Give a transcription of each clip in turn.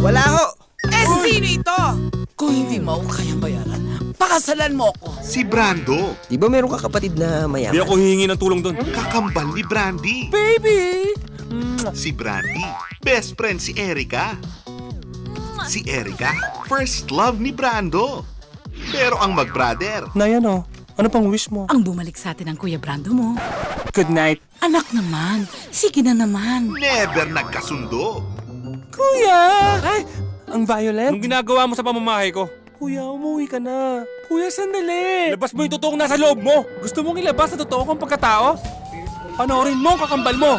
Wala ho! Sino ito? Kung hindi mo ako kayang bayaran, pakasalan mo ako. Si Brando, Di ba meron ka kapatid na Hindi mayaman? ako hihingi ng tulong doon. kakambal ni Brandy. Baby! Si Brandy, best friend si Erica. Si Erica, first love ni Brando. Pero ang mag-brother, Nay, ano? Ano pang wish mo? Ang bumalik sa atin ang Kuya Brando mo. Good night. Anak naman, sige na naman. never nagkasundo. Kuya! Ay, ang violent. Anong ginagawa mo sa pamamahay ko? Kuya, umuwi ka na. Kuya, sandali. Labas mo yung totoong nasa loob mo. Gusto mong ilabas na totoo kong pagkatao? Panoorin mo, kakambal mo.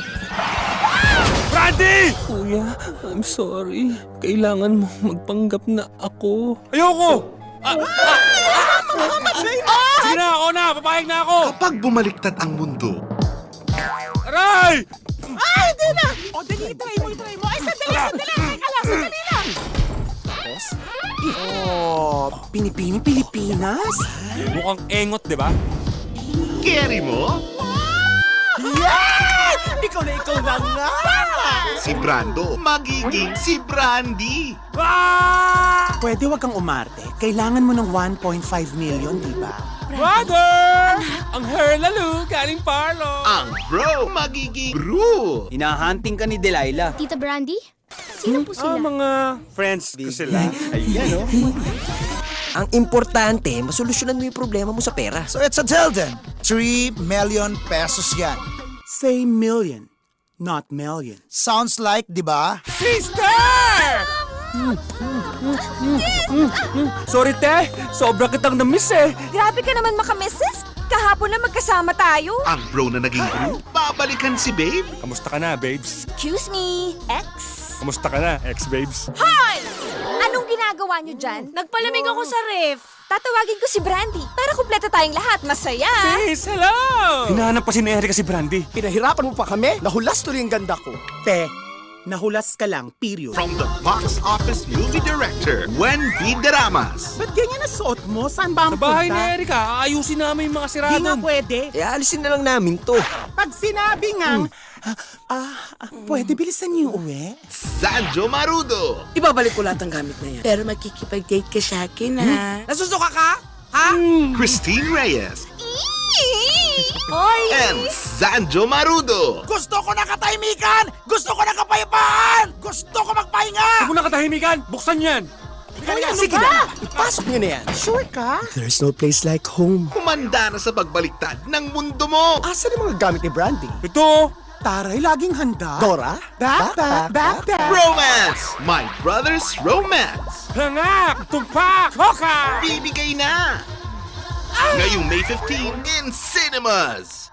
Brandy! Kuya, I'm sorry. Kailangan mo magpanggap na ako. Ayoko! Sige na, ako na. Papayag na ako. Kapag bumaliktad ang mundo, Aray! Hindi na! O, dali, try mo. Ay, sandali! Teka lang, sandali lang! Oh, Pinipini, Pilipinas? Mukhang engot, di ba? carry mo, Yan! Ikaw na nga! si Brando magiging si Brandy. Pwede wag kang umarte. Kailangan mo ng 1.5 million, di ba? Brother! Ang herlalu galing Parlo. Ang bro magiging bro. Hinahunting ka ni Delilah. Tita Brandy? Sino po sila? Mga friends ko sila. Ayan, oh. Ang importante, masolusyonan mo yung problema mo sa pera. So it's a deal then. 3 million pesos yan. Say million, not million. Sounds like, di ba? Sister! Sorry, te. Sobra kitang na-miss eh. Grabe ka naman maka-misses. Kahapon na magkasama tayo. Ang bro na naging bro, babalikan si babe. Kamusta ka na, babes? Excuse me, ex. Kamusta ka na, ex-babes? Hoy! Anong ginagawa niyo dyan? Nagpalamig ako sa ref. Tatawagin ko si Brandy para kumpleto tayong lahat. Masaya. Sis, hello! Hinahanap pa si Erica si Brandy. Pinahirapan mo pa kami? Nahulas tuloy ang ganda ko. Te, nahulas ka lang, period. From the box office movie director, Wendy Deramas. Ba't ganyan na suot mo? Saan ba ang Sa bahay ni punta? Erica, aayusin namin yung mga sira Di nga doon. pwede. Eh, alisin na lang namin to. Pag sinabi ngang, pwede bilisan niyo uwi? Sanjo Marudo. Ibabalik ko lahat ng gamit na yan. Pero makikipag-date ka sa akin, ha? Nasusuka ka? Ha? Christine Reyes. Hoy! And Sanjo Marudo. Gusto ko na katahimikan! Gusto ko na kapayapaan! Gusto ko magpahinga! Huwag na katahimikan, buksan yan! Sige na! Ipasok niyo na yan. Sure ka? There's no place like home. Kumanda na sa pagbaliktad ng mundo mo. Asan ang mga gamit ni Brandy? Ito! Taray, laging handa. Dora? Back. Romance! My Brother's Romance. Langak! Tumpak! Hoka! Bibigay na! Ngayong May 15 in cinemas.